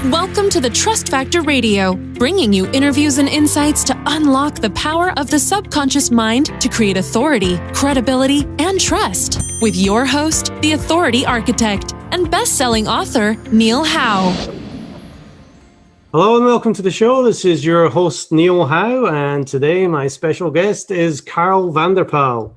Welcome to the Trust Factor Radio, bringing you interviews and insights to unlock the power of the subconscious mind to create authority, credibility, and trust. With your host, the Authority Architect and best-selling author, Neil Howe. Hello and welcome to the show. This is your host, Neil Howe, and today my special guest is Carl Vanderpal.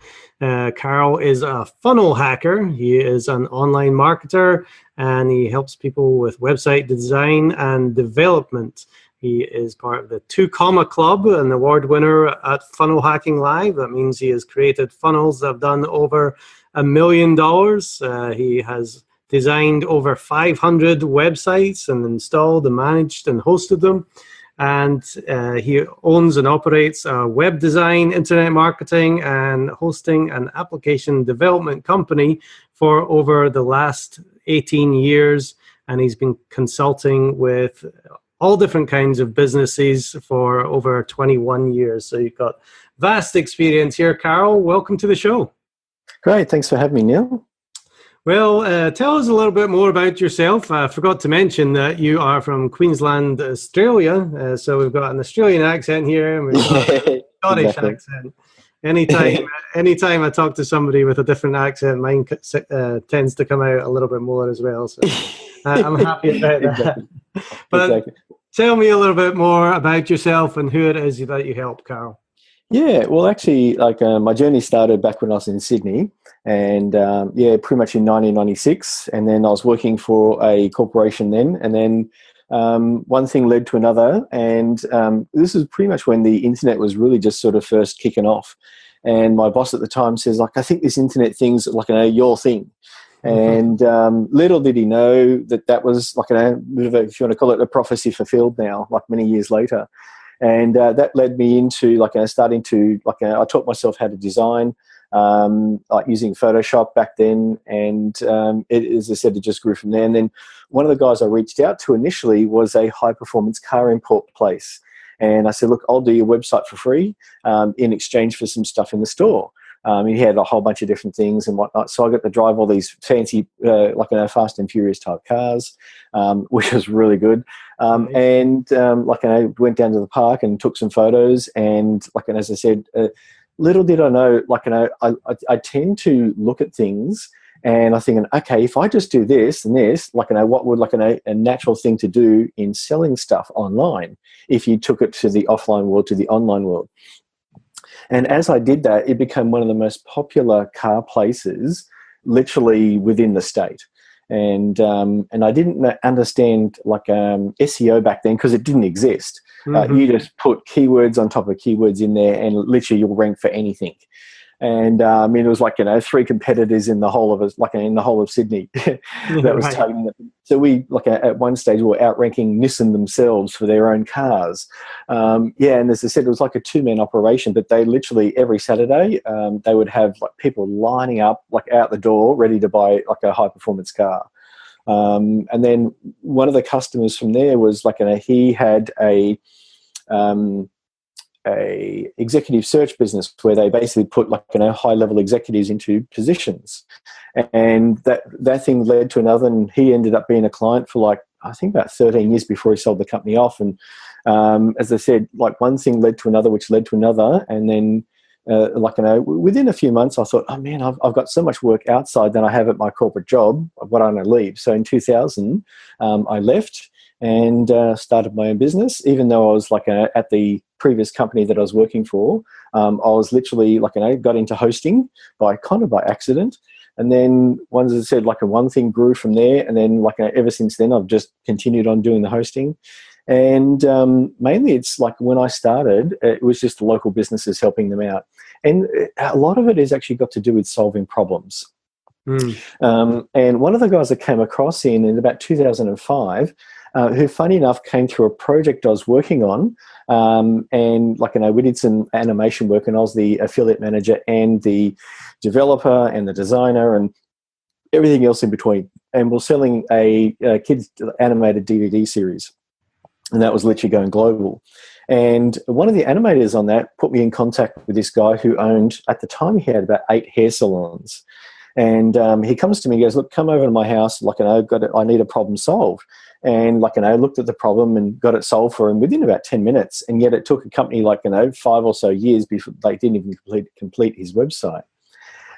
Carl is a funnel hacker. He is an online marketer and he helps people with website design and development. He is part of the 2 Comma Club, an award winner at Funnel Hacking Live. That means he has created funnels that have done over $1 million. He has designed over 500 websites and installed and managed and hosted them. And he owns and operates a web design, internet marketing, and hosting and application development company for over the last 18 years. And he's been consulting with all different kinds of businesses for over 21 years. So you've got vast experience here, Carl. Welcome to the show. Great. Thanks for having me, Neil. Well, tell us a little bit more about yourself. I forgot to mention that you are from Queensland, Australia. So we've got an Australian accent here and we've got a Scottish accent. Anytime I talk to somebody with a different accent, mine tends to come out a little bit more as well. So I'm happy about that. But tell me a little bit more about yourself and who it is that you help, Carl. Yeah, well, actually, my journey started back when I was in Sydney, and pretty much in 1996. And then I was working for a corporation then, and then one thing led to another. And this is pretty much when the internet was really just sort of first kicking off. And my boss at the time says, I think this internet thing's your thing. Mm-hmm. And little did he know that was bit of if you want to call it a prophecy fulfilled now, many years later. And that led me into starting to I taught myself how to design, using Photoshop back then, and as I said, it just grew from there. And then one of the guys I reached out to initially was a high performance car import place, and I said, "Look, I'll do your website for free in exchange for some stuff in the store." He had a whole bunch of different things and whatnot. So I got to drive all these fancy, Fast and Furious type cars, which was really good. And I went down to the park and took some photos. And as I said, little did I know, I tend to look at things and I'm thinking, okay, if I just do this and this, what would a natural thing to do in selling stuff online if you took it to the offline world, to the online world? And as I did that, it became one of the most popular car places, literally within the state. And I didn't understand SEO back then because it didn't exist. Mm-hmm. You just put keywords on top of keywords in there, and literally you'll rank for anything. And it was 3 competitors in the whole of in the whole of Sydney that was taking it. So we at one stage we were outranking Nissan themselves for their own cars. And as I said, it was like a 2-man operation. But they literally every Saturday they would have people lining up out the door ready to buy a high performance car. And then one of the customers from there was he had a executive search business where they basically put high level executives into positions, and that thing led to another, and he ended up being a client for I think about 13 years before he sold the company off. And as I said, one thing led to another, which led to another, and then within a few months I thought, oh man, I've got so much work outside than I have at my corporate job. Why don't I leave? So in 2000 I left and started my own business. Even though I was at the previous company that I was working for, I was literally got into hosting by accident. And then as I said, one thing grew from there, and then ever since then I've just continued on doing the hosting. And mainly it's when I started, it was just the local businesses helping them out, and a lot of it has actually got to do with solving problems. And one of the guys I came across in about 2005, who, funny enough, came through a project I was working on, and we did some animation work, and I was the affiliate manager and the developer and the designer and everything else in between. And we're selling a kids animated DVD series, and that was literally going global. And one of the animators on that put me in contact with this guy who owned, at the time he had about 8 hair salons. And he comes to me and goes, look, come over to my house, like, I need a problem solved. And like, looked at the problem and got it solved for him within about 10 minutes. And yet it took a company like, 5 or so years before they didn't even complete his website.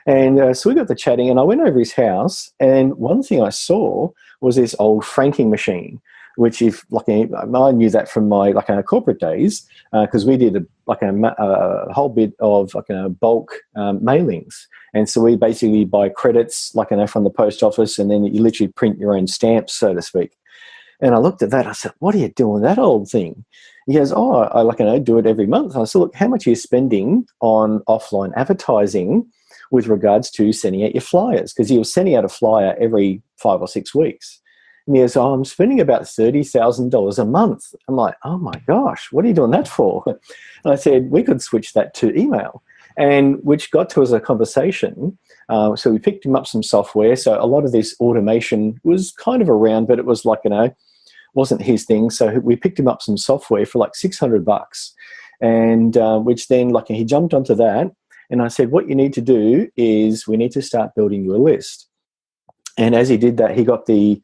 And so we got to chatting, and I went over his house, and one thing I saw was this old franking machine, which I knew that from my corporate days, because we did a whole bit of bulk mailings. And so we basically buy credits from the post office, and then you literally print your own stamps, so to speak. And I looked at that. I said, "What are you doing with that old thing?" He goes, "Oh, I do it every month." And I said, "Look, how much are you spending on offline advertising with regards to sending out your flyers?" Because he was sending out a flyer every 5 or 6 weeks. And he goes, "Oh, I'm spending about $30,000 a month." I'm like, "Oh my gosh, what are you doing that for?" And I said, "We could switch that to email," and which got to us a conversation. So we picked him up some software. So a lot of this automation was kind of around, but it was wasn't his thing. So we picked him up some software for $600, and which then he jumped onto that. And I said, what you need to do is we need to start building you a list. And as he did that, he got the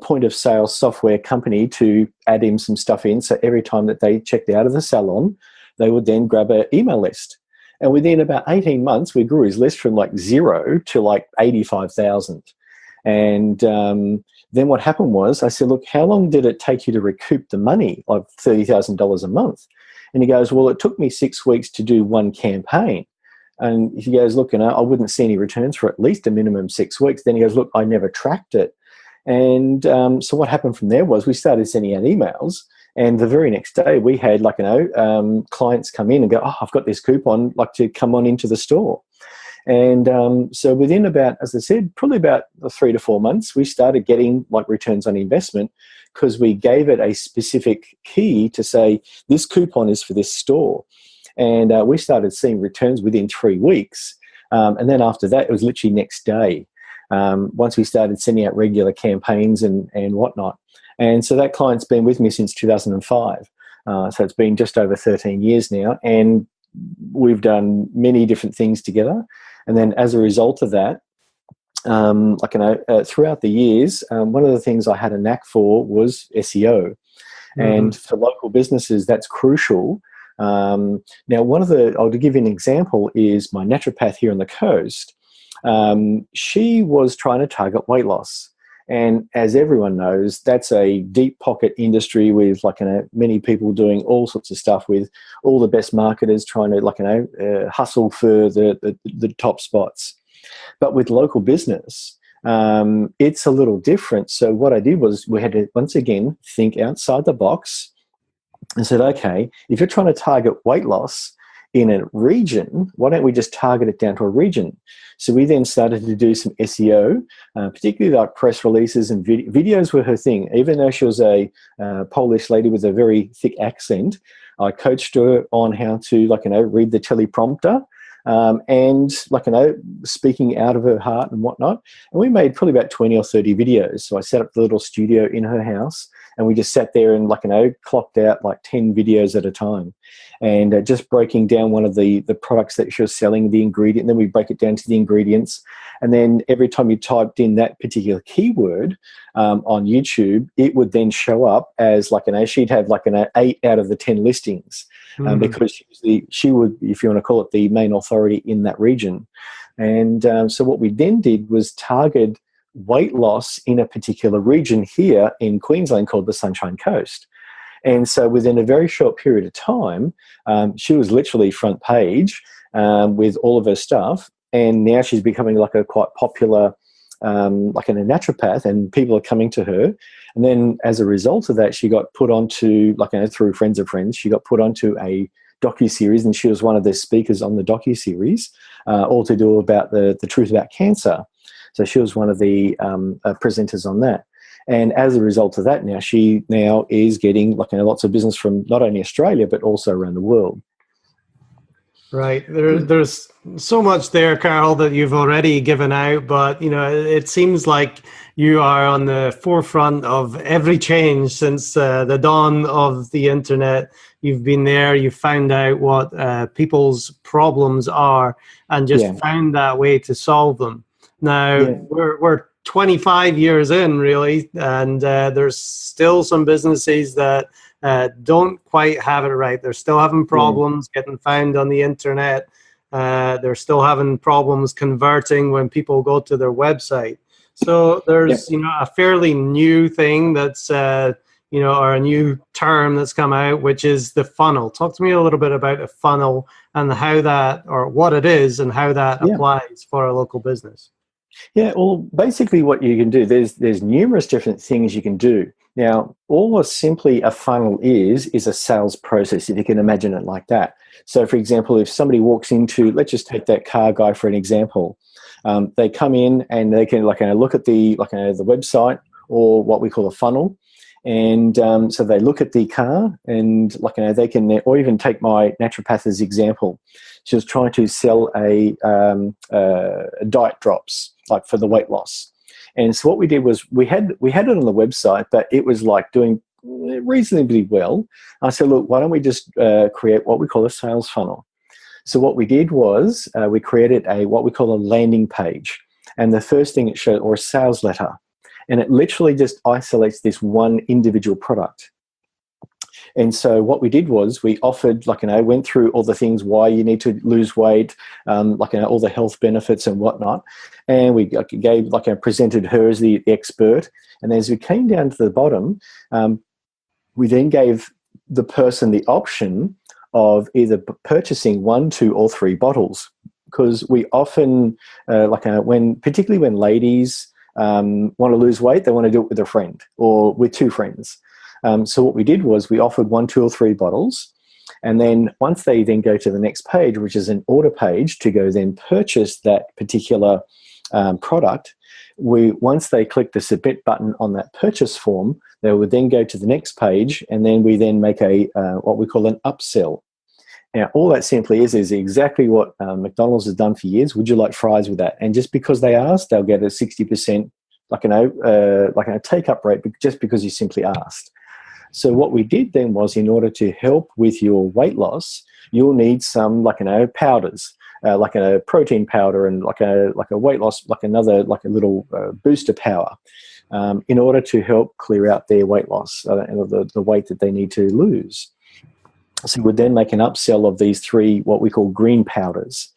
point of sale software company to add him some stuff in. So every time that they checked out of the salon, they would then grab an email list. And within about 18 months, we grew his list from 0 to 85,000. And then what happened was I said, "Look, how long did it take you to recoup the money of $30,000 a month?" And he goes, "Well, it took me 6 weeks to do one campaign." And he goes, "Look, I wouldn't see any returns for at least a minimum 6 weeks." Then he goes, "Look, I never tracked it." And so what happened from there was we started sending out emails. And the very next day we had clients come in and go, "Oh, I've got this coupon, to come on into the store." And so within about, as I said, probably about 3 to 4 months, we started getting returns on investment, because we gave it a specific key to say, this coupon is for this store. And we started seeing returns within 3 weeks. And then after that, it was literally next day, once we started sending out regular campaigns and whatnot. And so that client's been with me since 2005. So it's been just over 13 years now. And we've done many different things together. And then as a result of that, throughout the years, one of the things I had a knack for was SEO. Mm-hmm. And for local businesses, that's crucial. Now, I'll give you an example, is my naturopath here on the coast. She was trying to target weight loss. And as everyone knows, that's a deep pocket industry with many people doing all sorts of stuff, with all the best marketers trying to hustle for the top spots. But with local business, it's a little different. So what I did was we had to once again think outside the box and said, okay, if you're trying to target weight loss in a region, why don't we just target it down to a region? So we then started to do some SEO, particularly press releases and videos were her thing. Even though she was a Polish lady with a very thick accent, I coached her on how to read the teleprompter, and speaking out of her heart and whatnot. And we made probably about 20 or 30 videos. So I set up the little studio in her house, and we just sat there and clocked out 10 videos at a time, and just breaking down one of the products that she was selling, the ingredient. And then we break it down to the ingredients, and then every time you typed in that particular keyword on YouTube, it would then show up as she'd have an 8 out of the 10 listings, because she would, if you want to call it, the main authority in that region. And so what we then did was target weight loss in a particular region here in Queensland called the Sunshine Coast. And so within a very short period of time, she was literally front page with all of her stuff. And now she's becoming a quite popular, a naturopath, and people are coming to her. And then as a result of that, she got put onto, through friends of friends, she got put onto a docuseries, and she was one of the speakers on the docuseries, all to do about the truth about cancer. So she was one of the presenters on that. And as a result of that, she is getting lots of business from not only Australia, but also around the world. Right. There's so much there, Carl, that you've already given out, but it seems like you are on the forefront of every change since the dawn of the internet. You've been there, you've found out what people's problems are, and just found that way to solve them. Now, Yeah. we're 25 years in, really, and there's still some businesses that don't quite have it right. They're still having problems getting found on the internet. They're still having problems converting when people go to their website. So there's, a fairly new thing that's, or a new term that's come out, which is the funnel. Talk to me a little bit about a funnel and how that, or what it is and how that applies for a local business. Yeah, well, basically what you can do, there's numerous different things you can do. Now, all a funnel is a sales process, if you can imagine it like that. So, for example, if somebody walks into, let's just take that car guy for an example. They come in and they can look at the website, or what we call a funnel. And so they look at the car and they can, or even take my naturopath as example. She was trying to sell a diet drops, like for the weight loss. And so what we did was we had it on the website, but it was doing reasonably well. I said, look, why don't we just create what we call a sales funnel? So what we did was we created what we call a landing page. And the first thing it showed, or a sales letter, and it literally just isolates this one individual product. And so what we did was we offered, went through all the things, why you need to lose weight, all the health benefits and whatnot. And we presented her as the expert. And as we came down to the bottom, we then gave the person the option of either purchasing 1, 2, or 3 bottles. Because we often, particularly when ladies want to lose weight, they want to do it with a friend or with 2 friends. So what we did was we offered 1, 2, or 3 bottles. And then once they then go to the next page, which is an order page, to go then purchase that particular product, once they click the submit button on that purchase form, they would then go to the next page, and then we then make what we call an upsell. Now, all that simply is exactly what McDonald's has done for years. Would you like fries with that? And just because they asked, they'll get a 60% take-up rate just because you simply asked. So what we did then was, in order to help with your weight loss, you'll need some powders, like a protein powder and like a weight loss, a little booster power, in order to help clear out their weight loss and the weight that they need to lose. So we would then make an upsell of these 3, what we call green powders,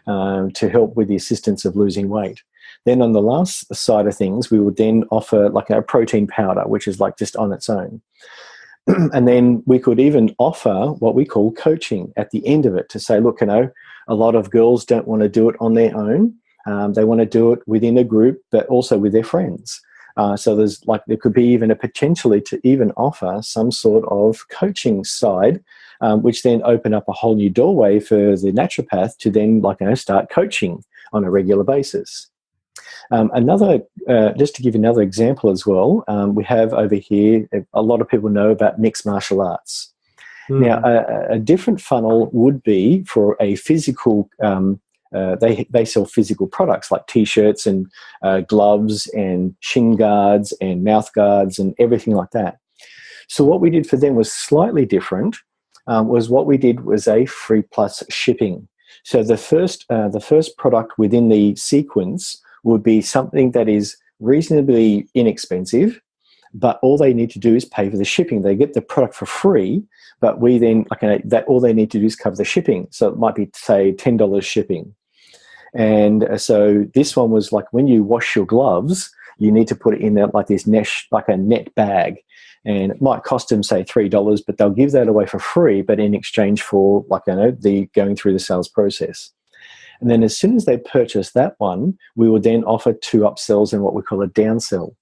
to help with the assistance of losing weight. Then on the last side of things, we would then offer a protein powder, which is just on its own. And then we could even offer what we call coaching at the end of it, to say, look, a lot of girls don't want to do it on their own. They want to do it within a group, but also with their friends. So there could be even a potentially to even offer some sort of coaching side, which then open up a whole new doorway for the naturopath to then start coaching on a regular basis. Just to give you another example as well, we have over here, a lot of people know about mixed martial arts. Now, a different funnel would be for a physical, they sell physical products like T-shirts and gloves and shin guards and mouth guards and everything like that. So what we did for them was slightly different. What we did was a free plus shipping. So the first product within the sequence would be something that is reasonably inexpensive, but all they need to do is pay for the shipping. They get the product for free, but we then, that all they need to do is cover the shipping. So it might be, say, $10 shipping. And so this one was when you wash your gloves, you need to put it in this mesh, a net bag. And it might cost them, say, $3, but they'll give that away for free, but in exchange for, the going through the sales process. And then as soon as they purchase that one, we will then offer 2 upsells and what we call a downsell.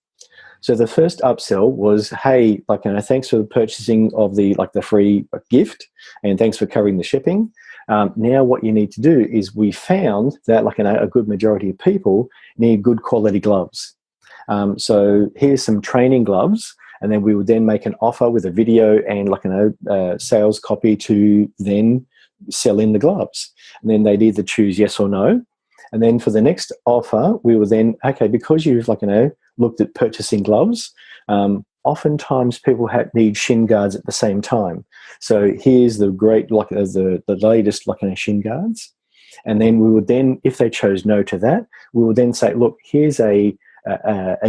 So the first upsell was, hey, thanks for the purchasing of the free gift, and thanks for covering the shipping. Now what you need to do is, we found that a good majority of people need good quality gloves. So here's some training gloves, and then we would then make an offer with a video and sales copy to then sell in the gloves. And then they'd either choose yes or no. And then for the next offer, we will then, okay, because you've looked at purchasing gloves, oftentimes people need shin guards at the same time. So here's the great, the latest shin guards. And then we would then, if they chose no to that, we would then say, look, here's a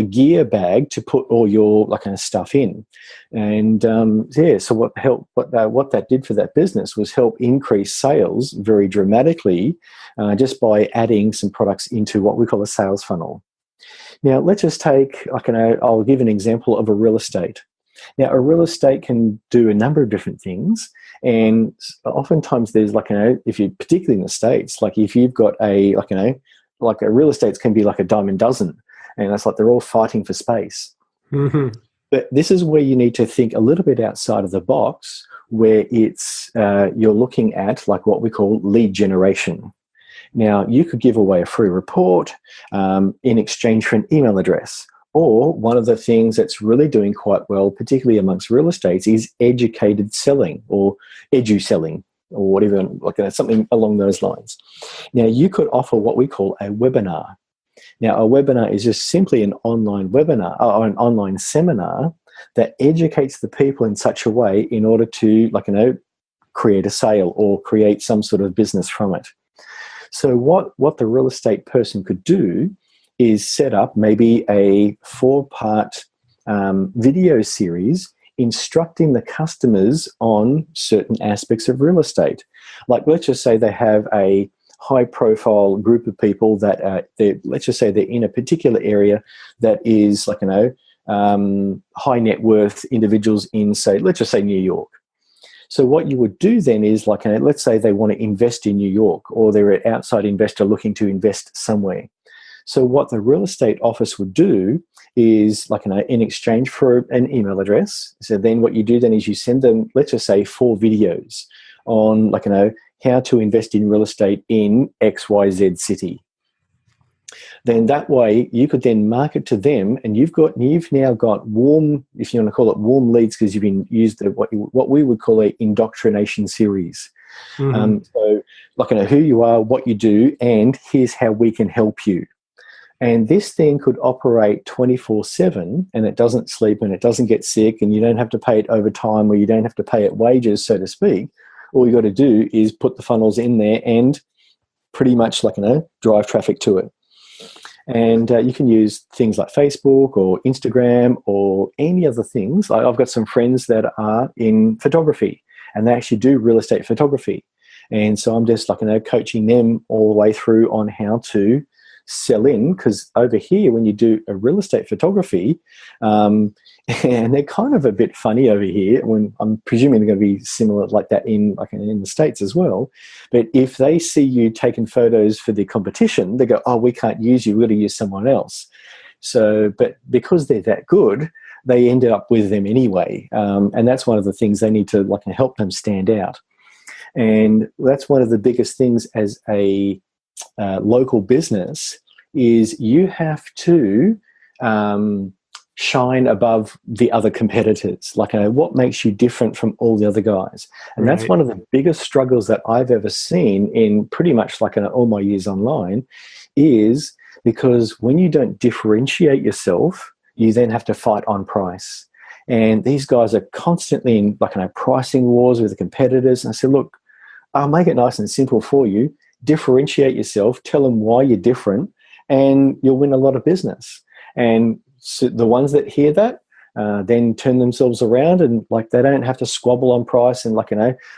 gear bag to put all your kind of stuff in. And so what that did for that business was help increase sales very dramatically just by adding some products into what we call a sales funnel. Now, let's just take, I'll give an example of a real estate. Now, a real estate can do a number of different things, and oftentimes there's if you, particularly in the States, if you've got a real estate can be like a dime a dozen, and it's like they're all fighting for space. Mm-hmm. But this is where you need to think a little bit outside of the box, where it's you're looking at what we call lead generation. Now, you could give away a free report in exchange for an email address. Or one of the things that's really doing quite well, particularly amongst real estates, is educated selling or edu-selling or whatever, something along those lines. Now, you could offer what we call a webinar. Now, a webinar is just simply an online webinar or an online seminar that educates the people in such a way in order to, create a sale or create some sort of business from it. So what the real estate person could do is set up maybe a 4-part video series instructing the customers on certain aspects of real estate. Let's just say they have a high-profile group of people that let's just say they're in a particular area that is high net worth individuals in, say, let's just say New York. So what you would do then is let's say they want to invest in New York, or they're an outside investor looking to invest somewhere. So what the real estate office would do is in exchange for an email address. So then what you do then is you send them, let's just say, 4 videos on how to invest in real estate in XYZ city. Then that way you could then market to them, and you've now got warm, if you want to call it warm leads, because you've been used what we would call a indoctrination series. Mm-hmm. So who you are, what you do, and here's how we can help you. And this thing could operate 24/7, and it doesn't sleep and it doesn't get sick, and you don't have to pay it overtime, or you don't have to pay it wages, so to speak. All you got to do is put the funnels in there and pretty much drive traffic to it. And you can use things like Facebook or Instagram or any other things. I've got some friends that are in photography, and they actually do real estate photography. And so I'm just coaching them all the way through on how to sell in, because over here when you do a real estate photography, and they're kind of a bit funny over here, when I'm presuming they're going to be similar like that in the States as well. But if they see you taking photos for the competition, they go, oh, we can't use you, we've got to use someone else. So, but because they're that good, they ended up with them anyway. And that's one of the things they need to help them stand out. And that's one of the biggest things as a local business, is you have to shine above the other competitors. What makes you different from all the other guys? And That's one of the biggest struggles that I've ever seen in pretty much all my years online, is because when you don't differentiate yourself, you then have to fight on price. And these guys are constantly in pricing wars with the competitors. And I said, look, I'll make it nice and simple for you. Differentiate yourself, tell them why you're different, and you'll win a lot of business. And so the ones that hear that then turn themselves around, and they don't have to squabble on price and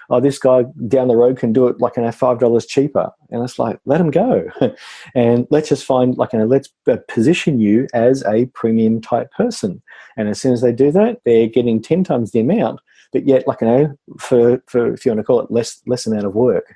oh, this guy down the road can do it $5 cheaper. And it's let them go. And let's just find let's position you as a premium type person. And as soon as they do that, they're getting 10 times the amount, but yet for if you want to call it less amount of work.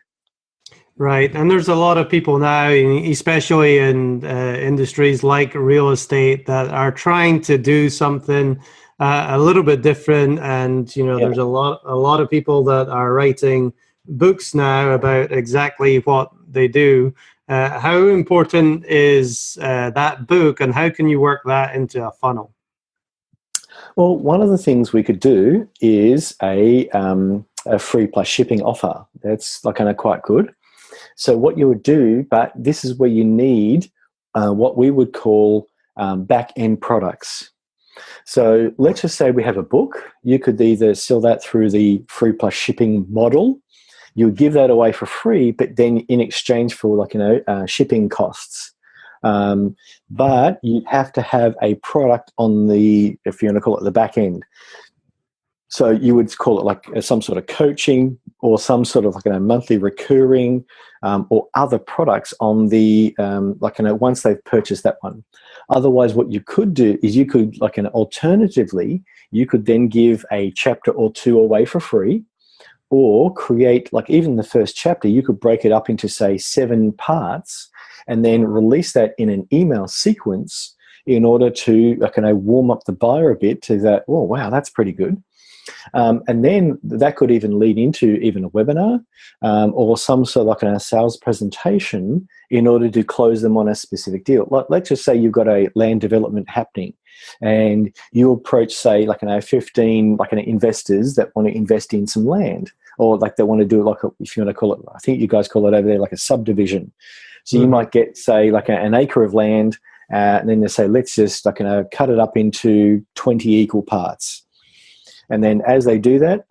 Right. And there's a lot of people now, especially in industries like real estate, that are trying to do something a little bit different. And, there's a lot of people that are writing books now about exactly what they do. How important is that book, and how can you work that into a funnel? Well, one of the things we could do is a free plus shipping offer. That's quite good. So what you would do, but this is where you need what we would call back-end products. So let's just say we have a book. You could either sell that through the free plus shipping model, You would give that away for free, but then in exchange for shipping costs. But you'd have to have a product on the, if you want to call it, the back end. So you would call it like some sort of coaching or some sort of monthly recurring or other products on the once they've purchased that one. Otherwise, what you could do is you could alternatively, you could then give a chapter or two away for free, or create even the first chapter. You could break it up into say 7 parts and then release that in an email sequence in order to warm up the buyer a bit to that. Oh wow, that's pretty good. And then that could even lead into even a webinar or some sort of sales presentation in order to close them on a specific deal. Let's just say you've got a land development happening and you approach, say, 15 investors that want to invest in some land, or they want to do if you want to call it, I think you guys call it over there a subdivision. So you might get, say, an acre of land, and then they say, let's just cut it up into 20 equal parts. And then as they do that,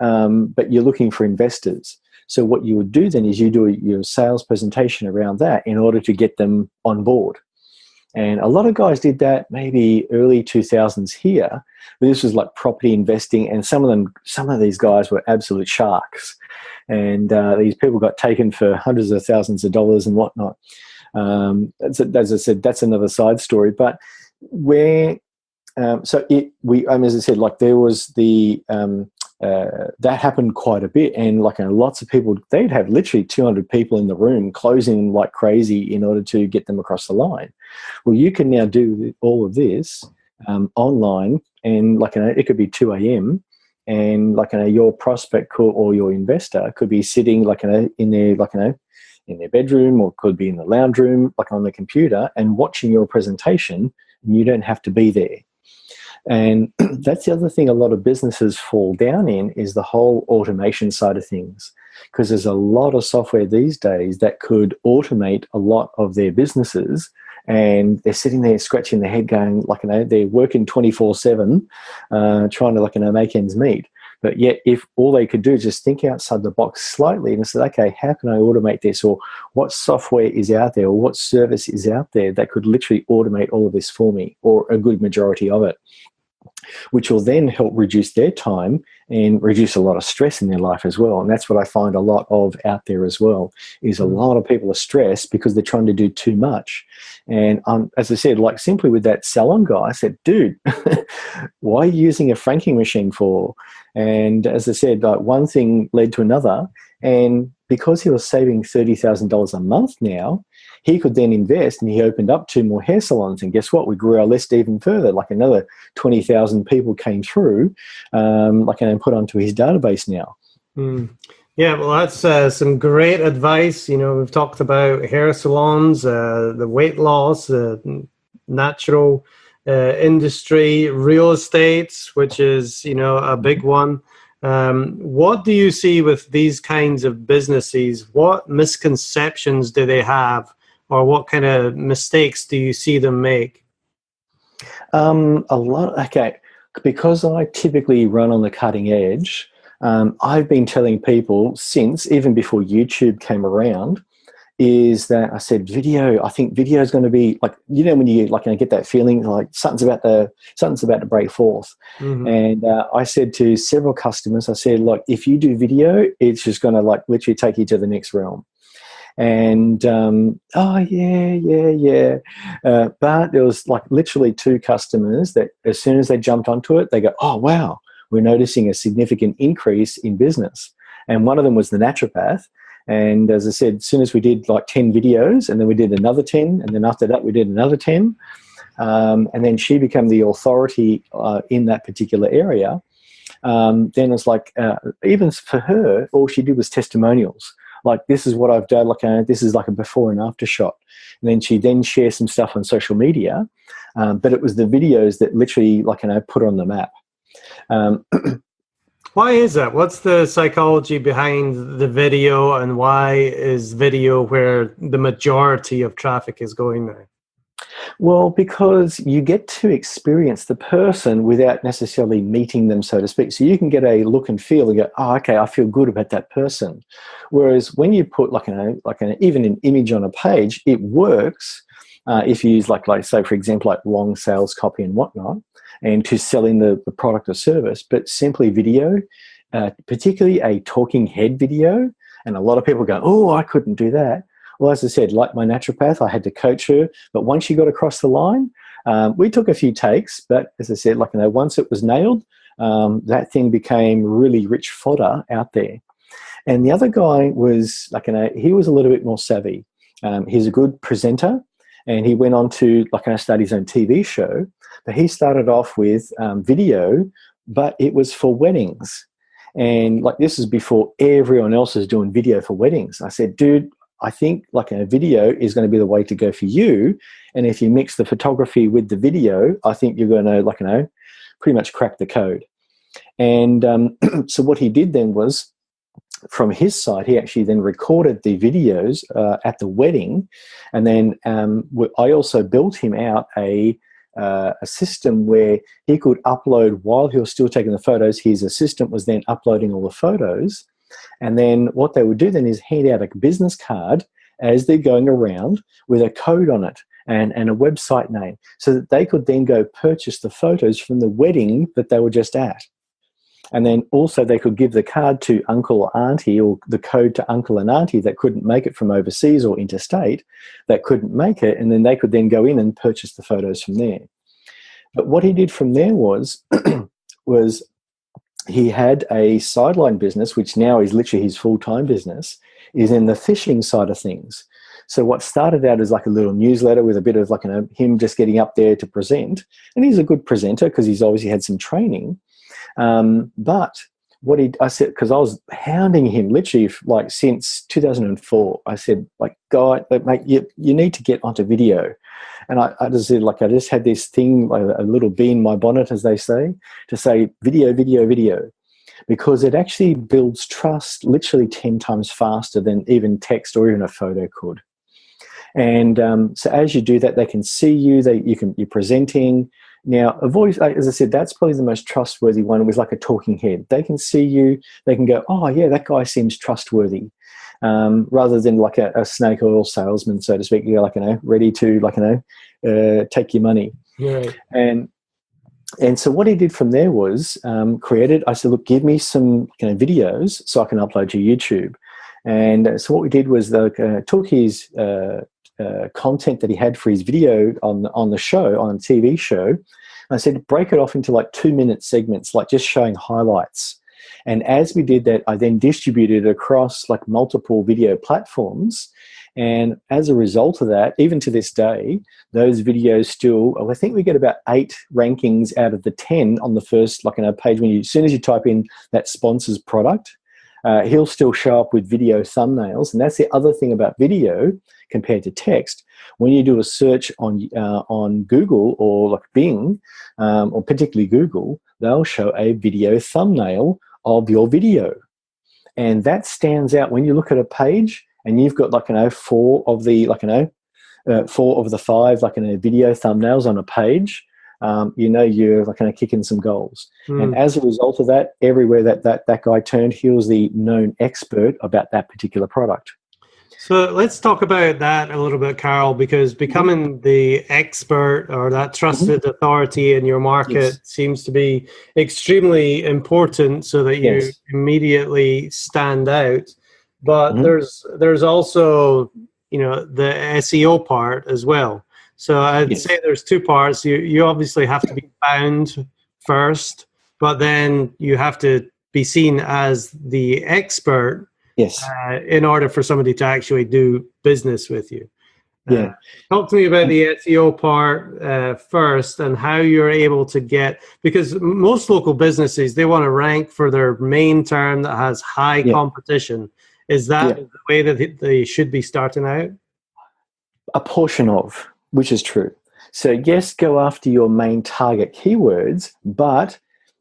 but you're looking for investors. So what you would do then is you do your sales presentation around that in order to get them on board. And a lot of guys did that maybe early 2000s here, but this was property investing, and some of these guys were absolute sharks. And these people got taken for hundreds of thousands of dollars and whatnot. As I said, that's another side story. But where as I said, there was the that happened quite a bit, and lots of people, they'd have literally 200 people in the room closing like crazy in order to get them across the line. Well, you can now do all of this online, and it could be 2 a.m. and your prospect or your investor could be sitting in their bedroom, or could be in the lounge room on the computer and watching your presentation, and you don't have to be there. And that's the other thing a lot of businesses fall down in, is the whole automation side of things, because there's a lot of software these days that could automate a lot of their businesses, and they're sitting there scratching their head going they're working 24/7 trying to make ends meet. But yet, if all they could do is just think outside the box slightly and say, okay, how can I automate this? Or what software is out there, or what service is out there that could literally automate all of this for me, or a good majority of it, which will then help reduce their time and reduce a lot of stress in their life as well. And that's what I find a lot of out there as well, is a lot of people are stressed because they're trying to do too much. And as I said, simply with that salon guy, I said, dude, why are you using a franking machine for? And as I said, one thing led to another. And because he was saving $30,000 a month now, he could then invest, and he opened up 2 more hair salons. And guess what? We grew our list even further. Another 20,000 people came through, and put onto his database now. Yeah, well, that's some great advice. We've talked about hair salons, the weight loss, natural industry, real estate, which is, a big one. What do you see with these kinds of businesses? What misconceptions do they have, or what kind of mistakes do you see them make? A lot. Okay, because I typically run on the cutting edge, I've been telling people since, even before YouTube came around, is that I said I think video is going to be when you get that feeling something's about to break forth. Mm-hmm. And I said to several customers, I said, look, if you do video, it's just going to literally take you to the next realm. And but there was literally 2 customers that as soon as they jumped onto it, they go, oh wow, we're noticing a significant increase in business. And one of them was the naturopath. And as I said, as soon as we did 10 videos, and then we did another 10, and then after that we did another 10, and then she became the authority in that particular area. Then it's even for her, all she did was testimonials. This is what I've done. This is a before and after shot. And then she shared some stuff on social media, but it was the videos that literally put her on the map. Why is that? What's the psychology behind the video, and why is video where the majority of traffic is going now? Well, because you get to experience the person without necessarily meeting them, so to speak. So you can get a look and feel and go, oh, okay, I feel good about that person. Whereas when you put even an image on a page, it works if you use like say, for example, like long sales copy and whatnot, and to selling the product or service. But simply video, particularly a talking head video, and a lot of people go, oh, I couldn't do that. Well, as I said, like my naturopath, I had to coach her. But once she got across the line, we took a few takes. But as I said, once it was nailed, that thing became really rich fodder out there. And the other guy was he was a little bit more savvy. He's a good presenter, and he went on to start his own TV show. But he started off with video, but it was for weddings. And this is before everyone else is doing video for weddings. I said, dude, I think a video is going to be the way to go for you. And if you mix the photography with the video, I think you're going to pretty much crack the code. And so what he did then was, from his side, he actually then recorded the videos at the wedding. And then I also built him out a system where he could upload while he was still taking the photos. His assistant was then uploading all the photos. And then what they would do then is hand out a business card as they're going around with a code on it and a website name, so that they could then go purchase the photos from the wedding that they were just at. And then also they could give the card to uncle or auntie, or the code to uncle and auntie that couldn't make it from overseas or interstate, that couldn't make it, and then they could then go in and purchase the photos from there. But what he did from there was he had a sideline business, which now is literally his full-time business, is in the fishing side of things. So what started out as a little newsletter with a bit of him just getting up there to present, and he's a good presenter because he's obviously had some training. But I said, because I was hounding him literally since 2004, I said, guy, mate, you need to get onto video. And I just said, I just had this thing, a little bee in my bonnet, as they say, to say video, video, video, because it actually builds trust literally 10 times faster than even text or even a photo could. And so as you do that, they can see you, you're presenting. Now, a voice, as I said, that's probably the most trustworthy one. It was like a talking head. They can see you. They can go, oh, yeah, that guy seems trustworthy, rather than a snake oil salesman, so to speak, ready to, take your money. Right. And so what he did from there was I said, look, give me some videos so I can upload to YouTube. And so what we did was took his content that he had for his video on the show, on a TV show. I said, break it off into 2-minute segments, just showing highlights. And as we did that, I then distributed it across multiple video platforms. And as a result of that, even to this day, those videos still, I think we get about 8 rankings out of the 10 on the first page. As soon as you type in that sponsor's product, he'll still show up with video thumbnails. And that's the other thing about video compared to text. When you do a search on Google or Bing, or particularly Google, they'll show a video thumbnail of your video. And that stands out when you look at a page and you've got 4 of the 5 video thumbnails on a page. You're kicking some goals. And as a result of that, everywhere that guy turned, he was the known expert about that particular product. So let's talk about that a little bit, Carl, because becoming the expert or that trusted authority in your market seems to be extremely important so that you immediately stand out. But there's also, the SEO part as well. So I'd say there's 2 parts. You obviously have to be found first, but then you have to be seen as the expert in order for somebody to actually do business with you. Talk to me about the SEO part first and how you're able to because most local businesses, they want to rank for their main term that has high competition. Is that the way that they should be starting out? A portion of, which is true. So yes, go after your main target keywords, but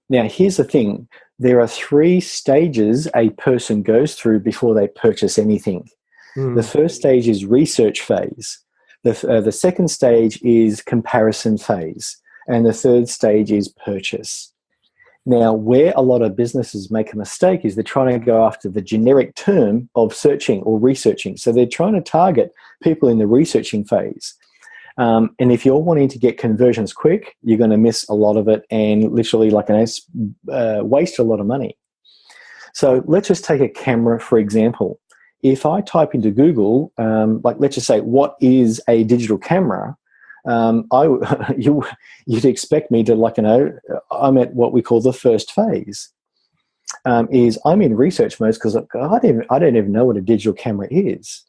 now here's the thing. There are 3 stages a person goes through before they purchase anything. The first stage is research phase. The second stage is comparison phase, and the third stage is purchase. Now, where a lot of businesses make a mistake is they're trying to go after the generic term of searching or researching. So they're trying to target people in the researching phase. And if you're wanting to get conversions quick, you're going to miss a lot of it and literally waste a lot of money. So let's just take a camera, for example. If I type into Google, let's just say, what is a digital camera? You'd expect me to, I'm at what we call the first phase. Is I'm in research mode because I don't even know what a digital camera is.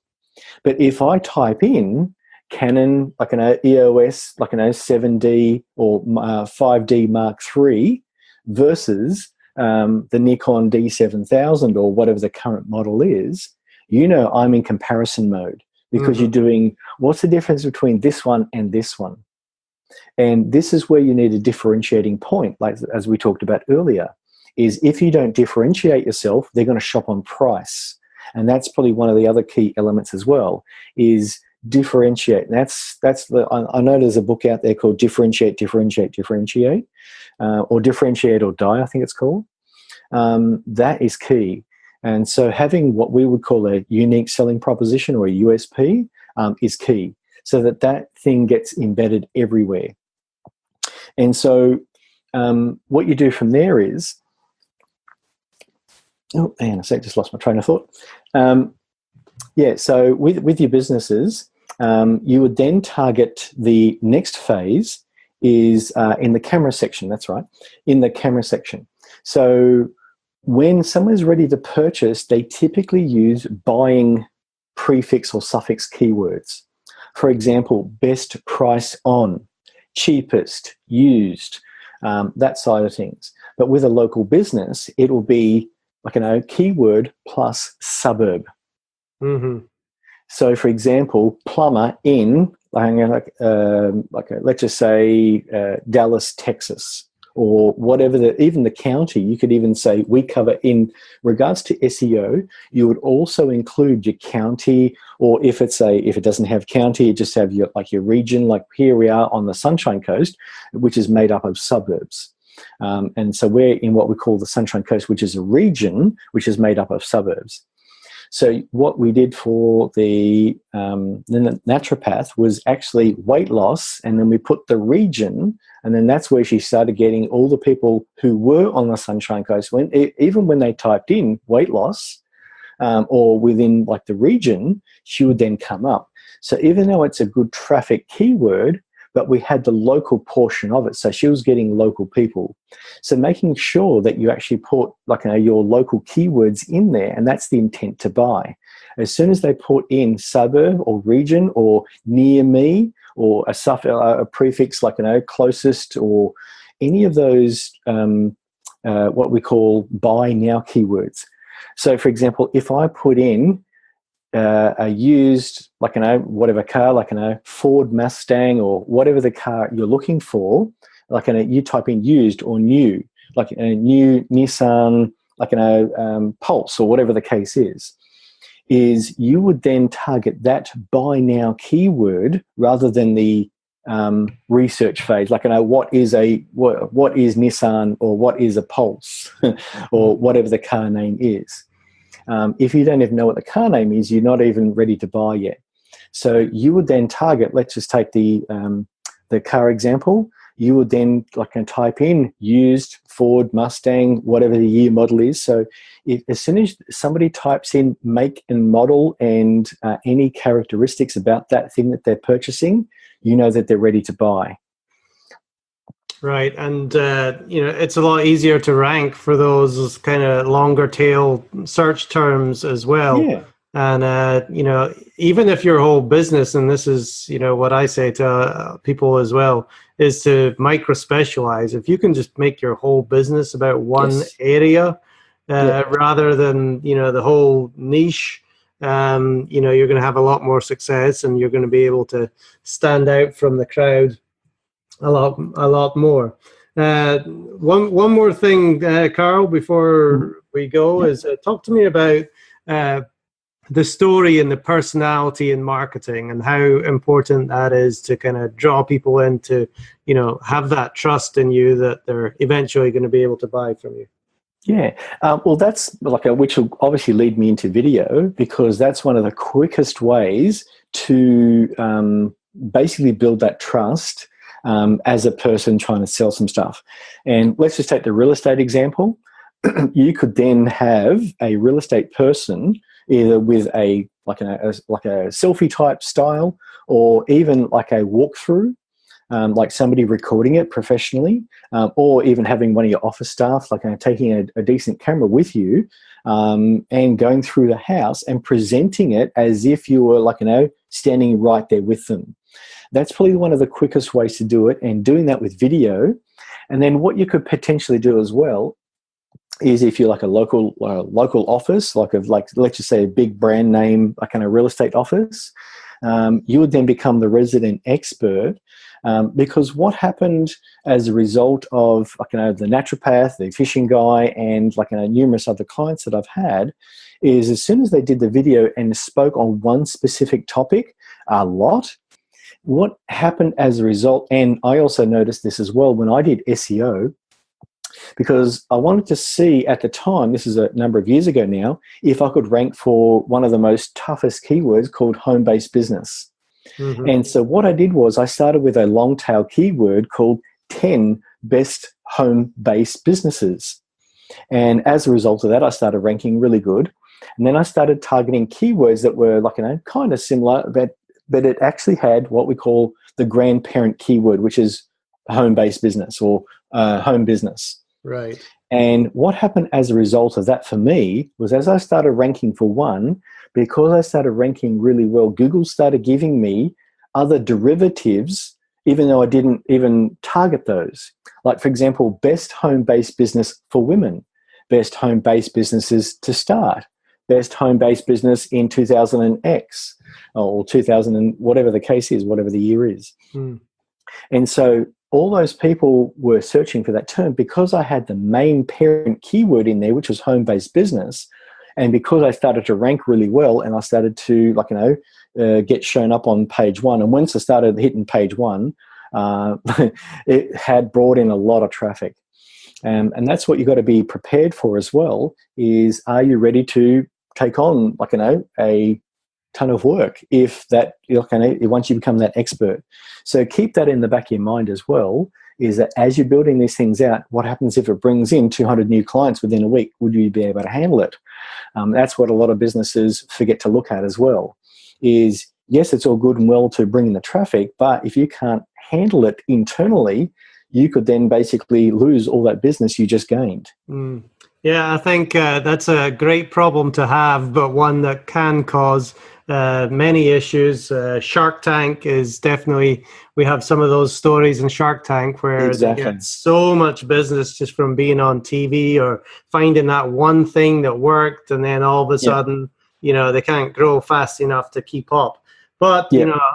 But if I type in Canon, EOS, 7D or 5D Mark III versus the Nikon D7000 or whatever the current model is, I'm in comparison mode. Because you're doing, what's the difference between this one and this one? And this is where you need a differentiating point, as we talked about earlier, is if you don't differentiate yourself, they're going to shop on price. And that's probably one of the other key elements as well, is differentiate. And I know there's a book out there called Differentiate, or Differentiate or Die, I think it's called. That is key. And so having what we would call a unique selling proposition or a USP is key, so that thing gets embedded everywhere. And so what you do from there is, just lost my train of thought. So with your businesses, you would then target the next phase is in the camera section. That's right, in the camera section. So when someone's ready to purchase, they typically use buying prefix or suffix keywords. For example, best price on, cheapest, used, that side of things. But with a local business, it will be keyword plus suburb. Mm-hmm. So, for example, plumber in, let's just say Dallas, Texas. Or whatever, even the county, you could even say we cover. In regards to SEO, you would also include your county, or if it doesn't have county, you just have your region. Like here we are on the Sunshine Coast, which is made up of suburbs, and so we're in what we call the Sunshine Coast, which is a region which is made up of suburbs. So what we did for the naturopath was actually weight loss, and then we put the region, and then that's where she started getting all the people who were on the Sunshine Coast. Even when they typed in weight loss or within the region, she would then come up. So even though it's a good traffic keyword, but we had the local portion of it. So she was getting local people. So making sure that you actually put your local keywords in there, and that's the intent to buy. As soon as they put in suburb or region or near me or a prefix closest or any of those what we call buy now keywords. So for example, if I put in a used, whatever car, Ford Mustang or whatever the car you're looking for, you type in used or new, a new Nissan, Pulse or whatever the case is you would then target that buy now keyword rather than the research phase. What is Nissan or what is a Pulse or whatever the car name is. If you don't even know what the car name is, you're not even ready to buy yet. So you would then target, let's just take the car example, you would then type in used Ford Mustang, whatever the year model is. So as soon as somebody types in make and model and any characteristics about that thing that they're purchasing, you know that they're ready to buy. Right, and it's a lot easier to rank for those kind of longer tail search terms as well. Yeah. And even if your whole business, and this is what I say to people as well, is to micro specialize. If you can just make your whole business about one area, rather than the whole niche, you're going to have a lot more success, and you're going to be able to stand out from the crowd a lot more. One more thing, Carl, before we go, is talk to me about the story and the personality in marketing, and how important that is to kind of draw people in to, have that trust in you that they're eventually going to be able to buy from you. Yeah, well, that's which will obviously lead me into video, because that's one of the quickest ways to basically build that trust as a person trying to sell some stuff. And let's just take the real estate example. You could then have a real estate person either with a selfie type style, or even like a walkthrough. Like somebody recording it professionally, or even having one of your office staff, taking a decent camera with you and going through the house and presenting it as if you were standing right there with them. That's probably one of the quickest ways to do it, and doing that with video. And then what you could potentially do as well is, if you're like a local office, let's just say a big brand name, a real estate office, you would then become the resident expert. Because what happened as a result of the naturopath, the fishing guy, and numerous other clients that I've had, is as soon as they did the video and spoke on one specific topic a lot, what happened as a result, and I also noticed this as well when I did SEO, because I wanted to see at the time, this is a number of years ago now, if I could rank for one of the most toughest keywords called home-based business. Mm-hmm. And so what I did was I started with a long tail keyword called 10 best home-based businesses. And as a result of that, I started ranking really good. And then I started targeting keywords that were kind of similar, but it actually had what we call the grandparent keyword, which is home-based business or home business. Right. And what happened as a result of that for me was, as I started ranking for one, because I started ranking really well, Google started giving me other derivatives, even though I didn't even target those. Like, for example, best home-based business for women, best home-based businesses to start, best home-based business in 2000X or 2000 and whatever the case is, whatever the year is. Mm. And so all those people were searching for that term because I had the main parent keyword in there, which was home-based business. And because I started to rank really well, and I started to, get shown up on page one. And once I started hitting page one, it had brought in a lot of traffic. And that's what you've got to be prepared for as well, is, are you ready to take on, a ton of work if that, once you become that expert? So keep that in the back of your mind as well, is that as you're building these things out, what happens if it brings in 200 new clients within a week? Would you be able to handle it? That's what a lot of businesses forget to look at as well, is, yes, it's all good and well to bring in the traffic, but if you can't handle it internally, you could then basically lose all that business you just gained. Mm. Yeah, I think that's a great problem to have, but one that can cause many issues. Shark Tank is definitely, we have some of those stories in Shark Tank where exactly. They get so much business just from being on TV or finding that one thing that worked, and then all of a sudden, they can't grow fast enough to keep up. But,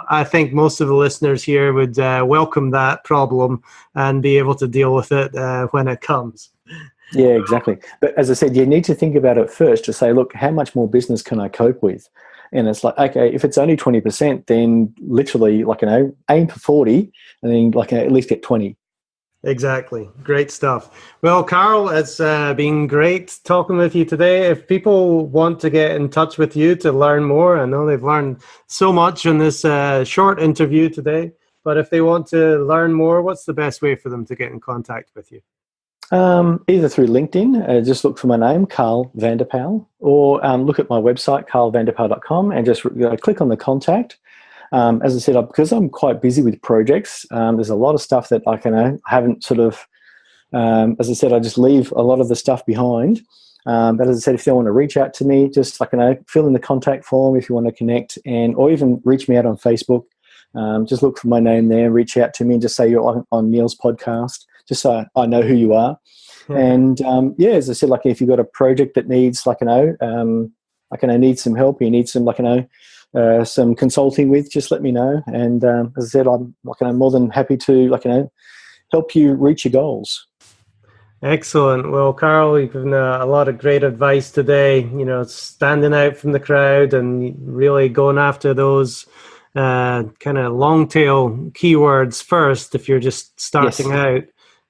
I think most of the listeners here would welcome that problem and be able to deal with it when it comes. Yeah, exactly. But as I said, you need to think about it first to say, look, how much more business can I cope with? And it's like, okay, if it's only 20%, then literally, aim for 40 and then at least get 20. Exactly. Great stuff. Well, Carl, it's been great talking with you today. If people want to get in touch with you to learn more, I know they've learned so much in this short interview today, but if they want to learn more, what's the best way for them to get in contact with you? Either through LinkedIn, just look for my name, Carl Vanderpal, or look at my website, carlvanderpal.com, and just click on the contact. As I said, because I'm quite busy with projects, there's a lot of stuff that I haven't sort of, as I said, I just leave a lot of the stuff behind. But as I said, if they want to reach out to me, just fill in the contact form if you want to connect, or even reach me out on Facebook. Just look for my name there, reach out to me, and just say you're on Neil's podcast, just so I know who you are. Yeah. And as I said, if you've got a project that needs, need some help, you need some, some consulting with, just let me know. And as I said, I'm more than happy to help you reach your goals. Excellent. Well, Carl, you've given a lot of great advice today. Standing out from the crowd and really going after those kind of long tail keywords first. If you're just starting out,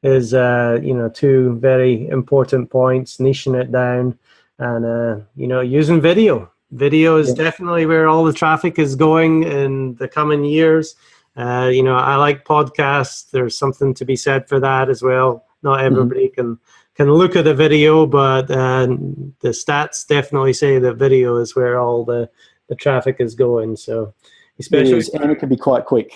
is two very important points. Niching it down, and using video. Video is definitely where all the traffic is going in the coming years. I like podcasts. There's something to be said for that as well. Not everybody can look at a video, but the stats definitely say that video is where all the traffic is going. So, especially, and it can be quite quick.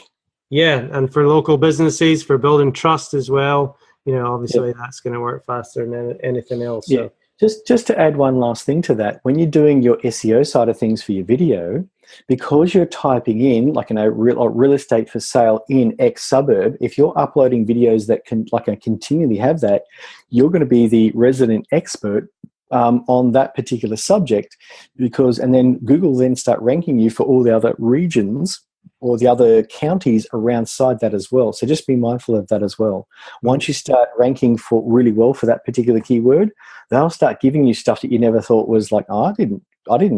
Yeah, and for local businesses, for building trust as well. Obviously that's going to work faster than anything else. Yeah. So. Just to add one last thing to that, when you're doing your SEO side of things for your video, because you're typing in real estate for sale in X suburb, if you're uploading videos that can continually have that, you're going to be the resident expert on that particular subject, and then Google then start ranking you for all the other regions or the other counties around that as well. So just be mindful of that as well. Once you start ranking for really well for that particular keyword, they'll start giving you stuff that you never thought was like, I didn't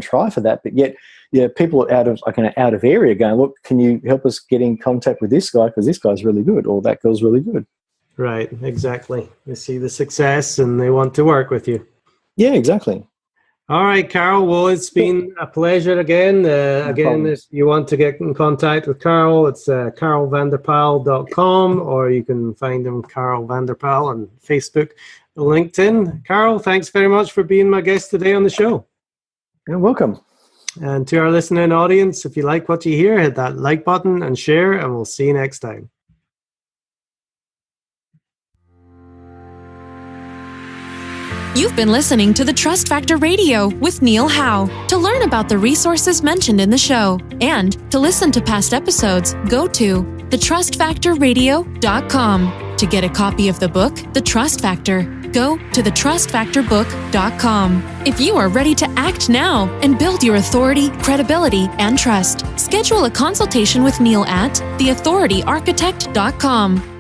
try for that, but yet people out of area going, look, can you help us get in contact with this guy because this guy's really good or that girl's really good. Right, exactly. They see the success and they want to work with you. Yeah, exactly. All right, Carl. Well, it's been a pleasure again. If you want to get in contact with Carl, it's carlvanderpal.com, or you can find him, Carl Vanderpal, on Facebook, LinkedIn. Carl, thanks very much for being my guest today on the show. You're welcome. And to our listening audience, if you like what you hear, hit that like button and share, and we'll see you next time. You've been listening to the Trust Factor Radio with Neil Howe. To learn about the resources mentioned in the show and to listen to past episodes, go to thetrustfactorradio.com. To get a copy of the book, The Trust Factor, go to thetrustfactorbook.com. If you are ready to act now and build your authority, credibility, and trust, schedule a consultation with Neil at theauthorityarchitect.com.